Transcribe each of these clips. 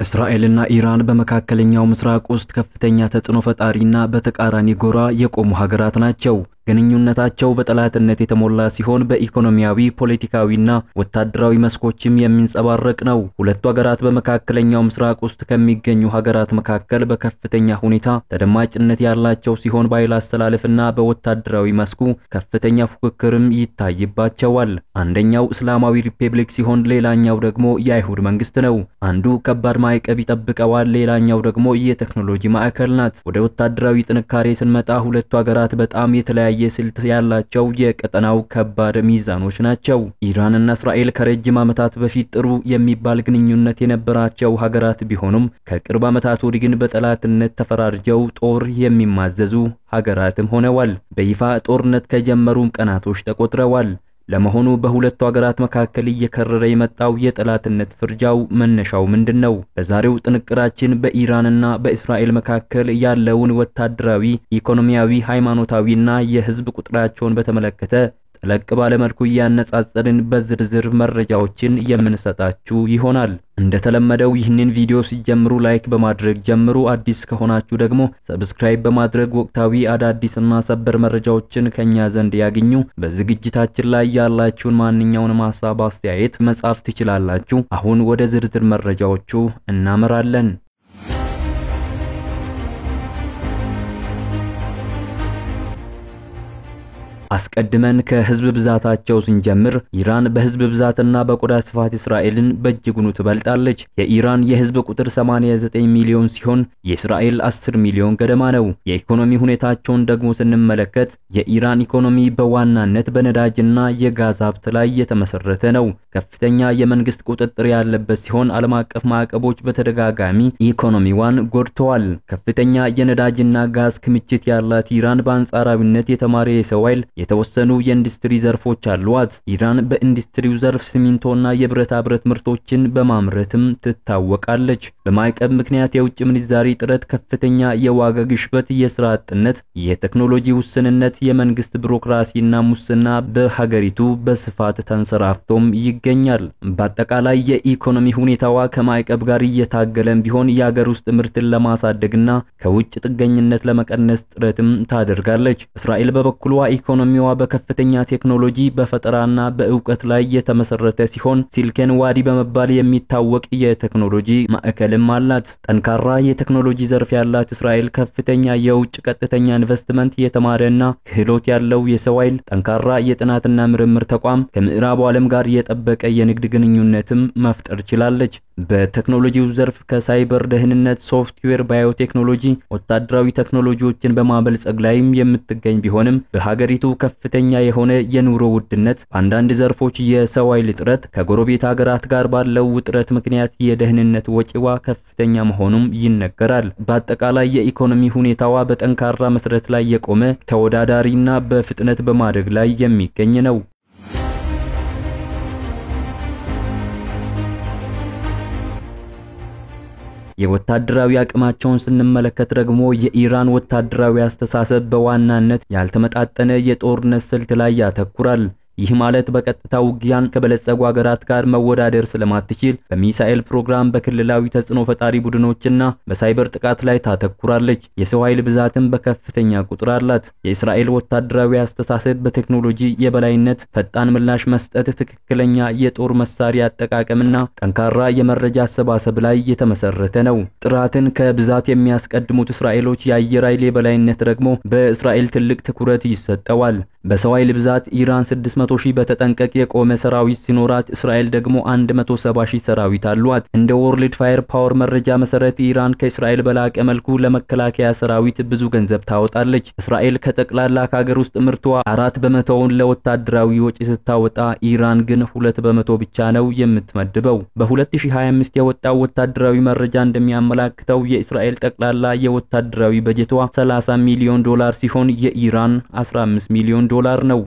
እስራኤልና ኢራን በመካከለኛው ምስራቅ ውስጥ ከፍተኛ ተጽዕኖ ፈጣሪና በተቃራኒ ጎራ የቆሙ ሀገራት ናቸው። ግንኙነታቸው በጠላትነት የተሞላ ሲሆን በኢኮኖሚያዊ፣ ፖለቲካዊና ወታደራዊ መስኮችም የሚንጸባረቅ ነው። ሁለቱ ሀገራት በመካከለኛው ምስራቅ ውስጥ ከሚገኙ ሀገራት መካከል በከፍተኛ ሁኔታ ተደማጭነት ያላቸው ሲሆን በኃይል አስተላለፍና በወታደራዊ መስኩ ከፍተኛ ፉክክርም ይታይባቸዋል። አንደኛው እስላማዊ ሪፐብሊክ ሲሆን ሌላኛው ደግሞ የአይሁድ መንግስት ነው። አንዱ ከባድ ማዕቀብ ይጠብቀዋል፣ ሌላኛው ደግሞ የቴክኖሎጂ ማዕከል ናት። ወደ ወታደራዊ ጥንካሬ ስንመጣ ሁለቱ ሀገራት በጣም የተለያየ ስልት ያላቸው የቀጠናው ከባድ ሚዛኖች ናቸው። ኢራንና እስራኤል ከረጅም ዓመታት በፊት ጥሩ የሚባል ግንኙነት የነበራቸው ሀገራት ቢሆኑም ከቅርብ ዓመታት ወዲህ ግን በጠላትነት ተፈራርጀው ጦር የሚማዘዙ ሀገራትም ሆነዋል። በይፋ ጦርነት ከጀመሩ ቀናቶች ተቆጥረዋል። ለመሆኑ በሁለቱ ሀገራት መካከል እየከረረ የመጣው የጠላትነት ፍርጃው መነሻው ምንድነው? በዛሬው ጥንቅራችን በኢራንና በእስራኤል መካከል ያለውን ወታደራዊ፣ ኢኮኖሚያዊ፣ ሃይማኖታዊና የህዝብ ቁጥራቸውን በተመለከተ ጠለቅ ባለ መልኩ ያነጻጸርን በዝርዝር መረጃዎችን የምንሰጣችሁ ይሆናል። እንደተለመደው ይህንን ቪዲዮ ሲጀምሩ ላይክ በማድረግ ጀምሩ። አዲስ ከሆናችሁ ደግሞ ሰብስክራይብ በማድረግ ወቅታዊ አዳዲስና ሰበር መረጃዎችን ከኛ ዘንድ ያገኙ። በዝግጅታችን ላይ ያላችሁን ማንኛውንም ሐሳብ አስተያየት መጻፍ ትችላላችሁ። አሁን ወደ ዝርዝር መረጃዎቹ እናመራለን። አስቀድመን ከህዝብ ብዛታቸው ስንጀምር ኢራን በህዝብ ብዛትና በቆዳ ስፋት እስራኤልን በእጅጉ ትበልጣለች። የኢራን የህዝብ ቁጥር 89 ሚሊዮን ሲሆን የእስራኤል 10 ሚሊዮን ገደማ ነው። የኢኮኖሚ ሁኔታቸውን ደግሞ ስንመለከት የኢራን ኢኮኖሚ በዋናነት በነዳጅና የጋዝ ሀብት ላይ የተመሰረተ ነው። ከፍተኛ የመንግስት ቁጥጥር ያለበት ሲሆን ዓለም አቀፍ ማዕቀቦች በተደጋጋሚ ኢኮኖሚዋን ጎድተዋል። ከፍተኛ የነዳጅና ጋዝ ክምችት ያላት ኢራን በአንጻራዊነት የተማረ የሰው ኃይል የተወሰኑ የኢንዱስትሪ ዘርፎች አሏት። ኢራን በኢንዱስትሪው ዘርፍ ሲሚንቶና የብረታ ብረት ምርቶችን በማምረትም ትታወቃለች። በማዕቀብ ምክንያት የውጭ ምንዛሪ ጥረት፣ ከፍተኛ የዋጋ ግሽበት፣ የሥራ አጥነት፣ የቴክኖሎጂ ውስንነት፣ የመንግስት ቢሮክራሲና ሙስና በሀገሪቱ በስፋት ተንሰራፍቶም ይገኛል። በአጠቃላይ የኢኮኖሚ ሁኔታዋ ከማዕቀብ ጋር እየታገለም ቢሆን የሀገር ውስጥ ምርትን ለማሳደግና ከውጭ ጥገኝነት ለመቀነስ ጥረትም ታደርጋለች። እስራኤል በበኩሏ ኢኮኖሚዋ በከፍተኛ ቴክኖሎጂ፣ በፈጠራና በእውቀት ላይ የተመሰረተ ሲሆን ሲሊኮን ዋዲ በመባል የሚታወቅ የቴክኖሎጂ ማዕከልም አላት። ጠንካራ የቴክኖሎጂ ዘርፍ ያላት እስራኤል ከፍተኛ የውጭ ቀጥተኛ ኢንቨስትመንት፣ የተማረና ክህሎት ያለው የሰው ኃይል፣ ጠንካራ የጥናትና ምርምር ተቋም፣ ከምዕራቡ ዓለም ጋር የጠበቀ የንግድ ግንኙነትም መፍጠር ችላለች። በቴክኖሎጂው ዘርፍ ከሳይበር ደህንነት፣ ሶፍትዌር፣ ባዮቴክኖሎጂ፣ ወታደራዊ ቴክኖሎጂዎችን በማበልጸግ ላይም የምትገኝ ቢሆንም በሀገሪቱ ከፍተኛ የሆነ የኑሮ ውድነት፣ አንዳንድ ዘርፎች የሰው ኃይል እጥረት፣ ከጎረቤት ሀገራት ጋር ባለው ውጥረት ምክንያት የደህንነት ወጪዋ ከፍተኛ መሆኑም ይነገራል። በአጠቃላይ የኢኮኖሚ ሁኔታዋ በጠንካራ መሰረት ላይ የቆመ ተወዳዳሪና በፍጥነት በማደግ ላይ የሚገኝ ነው። የወታደራዊ አቅማቸውን ስንመለከት ደግሞ የኢራን ወታደራዊ አስተሳሰብ በዋናነት ያልተመጣጠነ የጦርነት ስልት ላይ ያተኩራል። ይህ ማለት በቀጥታ ውጊያን ከበለጸጉ ሀገራት ጋር መወዳደር ስለማትችል በሚሳኤል ፕሮግራም፣ በክልላዊ ተጽዕኖ ፈጣሪ ቡድኖችና በሳይበር ጥቃት ላይ ታተኩራለች። የሰው ኃይል ብዛትም በከፍተኛ ቁጥር አላት። የእስራኤል ወታደራዊ አስተሳሰብ በቴክኖሎጂ የበላይነት፣ ፈጣን ምላሽ መስጠት፣ ትክክለኛ የጦር መሳሪያ አጠቃቀምና ጠንካራ የመረጃ አሰባሰብ ላይ የተመሰረተ ነው። ጥራትን ከብዛት የሚያስቀድሙት እስራኤሎች የአየር ኃይል የበላይነት ደግሞ በእስራኤል ትልቅ ትኩረት ይሰጠዋል። በሰው ኃይል ብዛት ኢራን 600,000 በተጠንቀቅ የቆመ ሰራዊት ሲኖራት እስራኤል ደግሞ 170,000 ሰራዊት አሏት። እንደ ወርልድ ፋየር ፓወር መረጃ መሰረት ኢራን ከእስራኤል በላቀ መልኩ ለመከላከያ ሰራዊት ብዙ ገንዘብ ታወጣለች። እስራኤል ከጠቅላላ ከሀገር ውስጥ ምርቷ 4% ለወታደራዊ ወጪ ስታወጣ ኢራን ግን 2% ብቻ ነው የምትመድበው። በ2025 የወጣው ወታደራዊ መረጃ እንደሚያመላክተው የእስራኤል ጠቅላላ የወታደራዊ በጀቷ $30 ሚሊዮን ሲሆን የኢራን $15 ሚሊዮን ነው።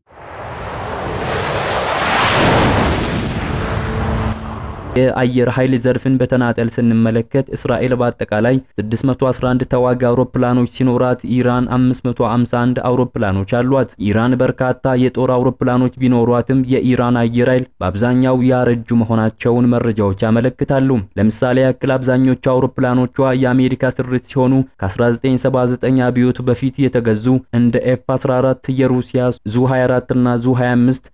የአየር ኃይል ዘርፍን በተናጠል ስንመለከት እስራኤል በአጠቃላይ 611 ተዋጊ አውሮፕላኖች ሲኖራት ኢራን 551 አውሮፕላኖች አሏት። ኢራን በርካታ የጦር አውሮፕላኖች ቢኖሯትም የኢራን አየር ኃይል በአብዛኛው ያረጁ መሆናቸውን መረጃዎች ያመለክታሉ። ለምሳሌ ያክል አብዛኞቹ አውሮፕላኖቿ የአሜሪካ ስሪት ሲሆኑ ከ1979 አብዮት በፊት የተገዙ እንደ F-14 የሩሲያ ዙ-24 እና ዙ-25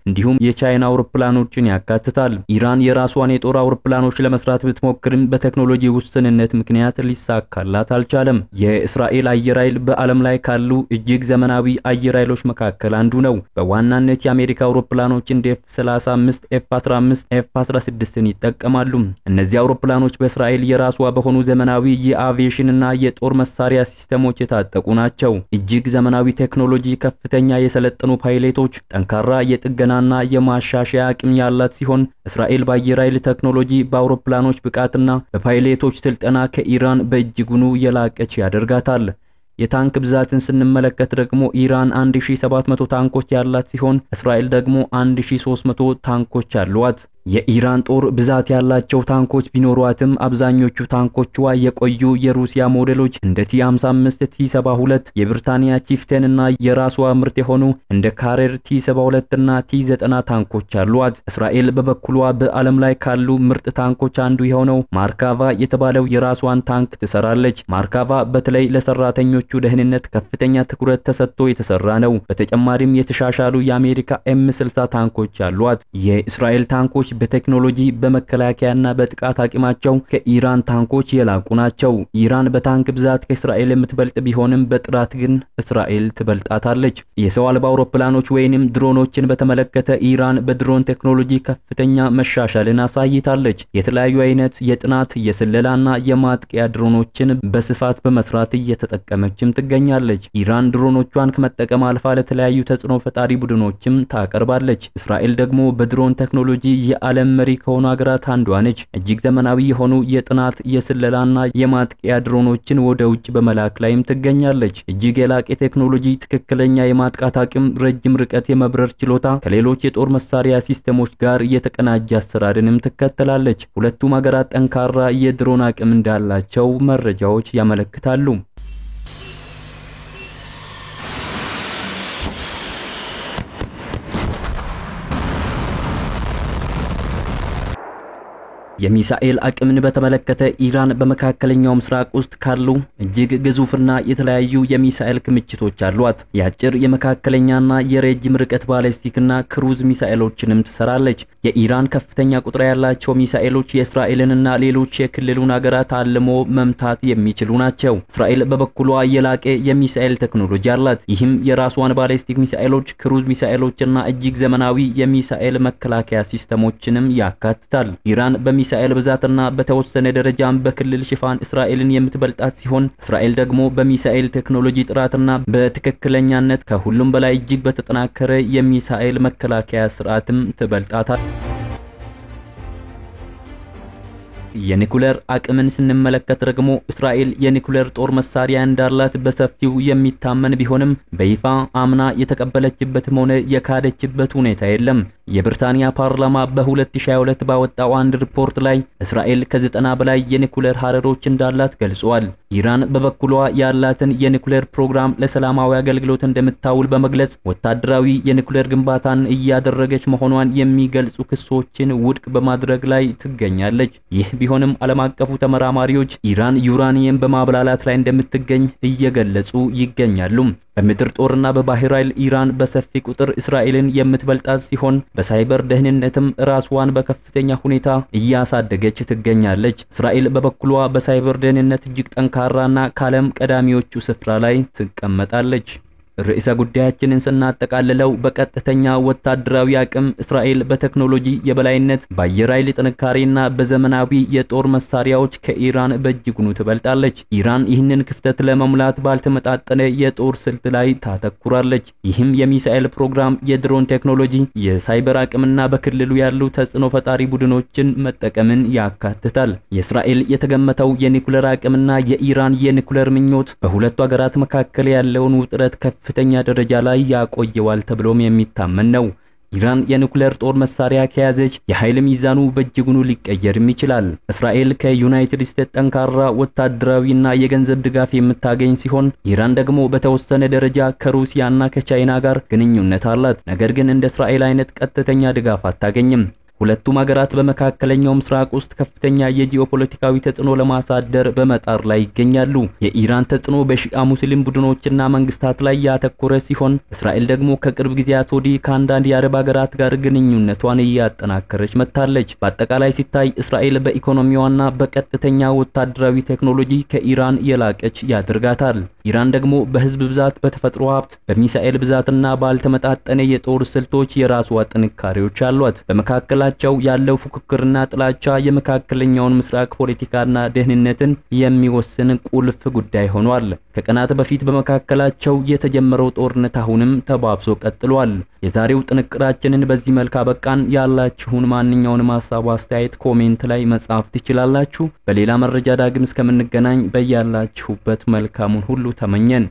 እንዲሁም የቻይና አውሮፕላኖችን ያካትታል። ኢራን የራሷን የጦር አውሮፕላኖች ለመስራት ብትሞክርም በቴክኖሎጂ ውስንነት ምክንያት ሊሳካላት አልቻለም። የእስራኤል አየር ኃይል በዓለም ላይ ካሉ እጅግ ዘመናዊ አየር ኃይሎች መካከል አንዱ ነው። በዋናነት የአሜሪካ አውሮፕላኖች እንደ F-35፣ F-15፣ F-16ን ይጠቀማሉ። እነዚህ አውሮፕላኖች በእስራኤል የራሷ በሆኑ ዘመናዊ የአቪዬሽን እና የጦር መሳሪያ ሲስተሞች የታጠቁ ናቸው። እጅግ ዘመናዊ ቴክኖሎጂ፣ ከፍተኛ የሰለጠኑ ፓይለቶች፣ ጠንካራ የጥገናና የማሻሻያ አቅም ያላት ሲሆን እስራኤል በአየር ኃይል ቴክኖሎጂ በአውሮፕላኖች ብቃትና በፓይለቶች ስልጠና ከኢራን በእጅጉኑ የላቀች ያደርጋታል። የታንክ ብዛትን ስንመለከት ደግሞ ኢራን 1700 ታንኮች ያላት ሲሆን እስራኤል ደግሞ 1300 ታንኮች አሏት። የኢራን ጦር ብዛት ያላቸው ታንኮች ቢኖሯትም አብዛኞቹ ታንኮቿ የቆዩ የሩሲያ ሞዴሎች እንደ T-55፣ T-72፣ የብሪታንያ ቺፍቴን እና የራሷ ምርት የሆኑ እንደ ካሬር T-72 እና T-90 ታንኮች አሏት። እስራኤል በበኩሏ በዓለም ላይ ካሉ ምርጥ ታንኮች አንዱ የሆነው ማርካቫ የተባለው የራሷን ታንክ ትሰራለች። ማርካቫ በተለይ ለሰራተኞቹ ደህንነት ከፍተኛ ትኩረት ተሰጥቶ የተሰራ ነው። በተጨማሪም የተሻሻሉ የአሜሪካ M60 ታንኮች አሏት። የእስራኤል ታንኮች በቴክኖሎጂ በመከላከያና በጥቃት አቅማቸው ከኢራን ታንኮች የላቁ ናቸው። ኢራን በታንክ ብዛት ከእስራኤል የምትበልጥ ቢሆንም በጥራት ግን እስራኤል ትበልጣታለች። የሰው አልባ አውሮፕላኖች ወይንም ድሮኖችን በተመለከተ ኢራን በድሮን ቴክኖሎጂ ከፍተኛ መሻሻልን አሳይታለች። የተለያዩ አይነት የጥናት የስለላና የማጥቂያ ድሮኖችን በስፋት በመስራት እየተጠቀመችም ትገኛለች። ኢራን ድሮኖቿን ከመጠቀም አልፋ ለተለያዩ ተጽዕኖ ፈጣሪ ቡድኖችም ታቀርባለች። እስራኤል ደግሞ በድሮን ቴክኖሎጂ ዓለም መሪ ከሆኑ ሀገራት አንዷ ነች። እጅግ ዘመናዊ የሆኑ የጥናት የስለላና የማጥቂያ ድሮኖችን ወደ ውጭ በመላክ ላይም ትገኛለች። እጅግ የላቀ ቴክኖሎጂ፣ ትክክለኛ የማጥቃት አቅም፣ ረጅም ርቀት የመብረር ችሎታ ከሌሎች የጦር መሳሪያ ሲስተሞች ጋር የተቀናጀ አሰራርንም ትከተላለች። ሁለቱም ሀገራት ጠንካራ የድሮን አቅም እንዳላቸው መረጃዎች ያመለክታሉ። የሚሳኤል አቅምን በተመለከተ ኢራን በመካከለኛው ምስራቅ ውስጥ ካሉ እጅግ ግዙፍና የተለያዩ የሚሳኤል ክምችቶች አሏት። የአጭር የመካከለኛና የረጅም ርቀት ባሊስቲክና ክሩዝ ሚሳኤሎችንም ትሰራለች። የኢራን ከፍተኛ ቁጥር ያላቸው ሚሳኤሎች የእስራኤልንና ሌሎች የክልሉን ሀገራት አልሞ መምታት የሚችሉ ናቸው። እስራኤል በበኩሏ የላቀ የሚሳኤል ቴክኖሎጂ አላት። ይህም የራሷን ባሊስቲክ ሚሳኤሎች፣ ክሩዝ ሚሳኤሎችና እጅግ ዘመናዊ የሚሳኤል መከላከያ ሲስተሞችንም ያካትታል። ኢራን ሚሳኤል ብዛትና በተወሰነ ደረጃም በክልል ሽፋን እስራኤልን የምትበልጣት ሲሆን እስራኤል ደግሞ በሚሳኤል ቴክኖሎጂ ጥራትና በትክክለኛነት ከሁሉም በላይ እጅግ በተጠናከረ የሚሳኤል መከላከያ ስርዓትም ትበልጣታል። የኒኩሌር አቅምን ስንመለከት ደግሞ እስራኤል የኒኩሌር ጦር መሳሪያ እንዳላት በሰፊው የሚታመን ቢሆንም በይፋ አምና የተቀበለችበትም ሆነ የካደችበት ሁኔታ የለም። የብሪታንያ ፓርላማ በ2022 ባወጣው አንድ ሪፖርት ላይ እስራኤል ከ90 በላይ የኒኩሌር ሀረሮች እንዳላት ገልጿል። ኢራን በበኩሏ ያላትን የኒኩሌር ፕሮግራም ለሰላማዊ አገልግሎት እንደምታውል በመግለጽ ወታደራዊ የኒኩሌር ግንባታን እያደረገች መሆኗን የሚገልጹ ክሶችን ውድቅ በማድረግ ላይ ትገኛለች። ይህ ቢሆንም ዓለም አቀፉ ተመራማሪዎች ኢራን ዩራኒየም በማብላላት ላይ እንደምትገኝ እየገለጹ ይገኛሉ። በምድር ጦርና በባህር ኃይል ኢራን በሰፊ ቁጥር እስራኤልን የምትበልጣት ሲሆን በሳይበር ደህንነትም ራስዋን በከፍተኛ ሁኔታ እያሳደገች ትገኛለች። እስራኤል በበኩሏ በሳይበር ደህንነት እጅግ ጠንካራና ከዓለም ቀዳሚዎቹ ስፍራ ላይ ትቀመጣለች። ርዕሰ ጉዳያችንን ስናጠቃልለው በቀጥተኛ ወታደራዊ አቅም እስራኤል በቴክኖሎጂ የበላይነት በአየር ኃይል ጥንካሬና በዘመናዊ የጦር መሳሪያዎች ከኢራን በእጅጉኑ ትበልጣለች። ኢራን ይህንን ክፍተት ለመሙላት ባልተመጣጠነ የጦር ስልት ላይ ታተኩራለች። ይህም የሚሳኤል ፕሮግራም፣ የድሮን ቴክኖሎጂ፣ የሳይበር አቅምና በክልሉ ያሉ ተጽዕኖ ፈጣሪ ቡድኖችን መጠቀምን ያካትታል። የእስራኤል የተገመተው የኒኩሌር አቅምና የኢራን የኒኩሌር ምኞት በሁለቱ ሀገራት መካከል ያለውን ውጥረት ከፍተኛ ደረጃ ላይ ያቆየዋል ተብሎም የሚታመን ነው። ኢራን የኒውክሌር ጦር መሳሪያ ከያዘች የኃይል ሚዛኑ በእጅጉኑ ሊቀየርም ይችላል። እስራኤል ከዩናይትድ ስቴትስ ጠንካራ ወታደራዊና የገንዘብ ድጋፍ የምታገኝ ሲሆን ኢራን ደግሞ በተወሰነ ደረጃ ከሩሲያና ከቻይና ጋር ግንኙነት አላት። ነገር ግን እንደ እስራኤል አይነት ቀጥተኛ ድጋፍ አታገኝም። ሁለቱም ሀገራት በመካከለኛው ምስራቅ ውስጥ ከፍተኛ የጂኦፖለቲካዊ ተጽዕኖ ለማሳደር በመጣር ላይ ይገኛሉ። የኢራን ተጽዕኖ በሺአ ሙስሊም ቡድኖችና መንግስታት ላይ ያተኮረ ሲሆን እስራኤል ደግሞ ከቅርብ ጊዜያት ወዲህ ከአንዳንድ የአረብ ሀገራት ጋር ግንኙነቷን እያጠናከረች መጥታለች። በአጠቃላይ ሲታይ እስራኤል በኢኮኖሚዋና በቀጥተኛ ወታደራዊ ቴክኖሎጂ ከኢራን የላቀች ያደርጋታል። ኢራን ደግሞ በህዝብ ብዛት፣ በተፈጥሮ ሀብት፣ በሚሳኤል ብዛትና ባልተመጣጠነ የጦር ስልቶች የራሷ ጥንካሬዎች አሏት። በመካከላቸው ያለው ፉክክርና ጥላቻ የመካከለኛውን ምስራቅ ፖለቲካና ደህንነትን የሚወስን ቁልፍ ጉዳይ ሆኗል። ከቀናት በፊት በመካከላቸው የተጀመረው ጦርነት አሁንም ተባብሶ ቀጥሏል። የዛሬው ጥንቅራችንን በዚህ መልኩ አበቃን። ያላችሁን ማንኛውንም ሐሳብ አስተያየት ኮሜንት ላይ መጻፍ ትችላላችሁ። በሌላ መረጃ ዳግም እስከምንገናኝ በያላችሁበት መልካሙን ሁሉ ተመኘን።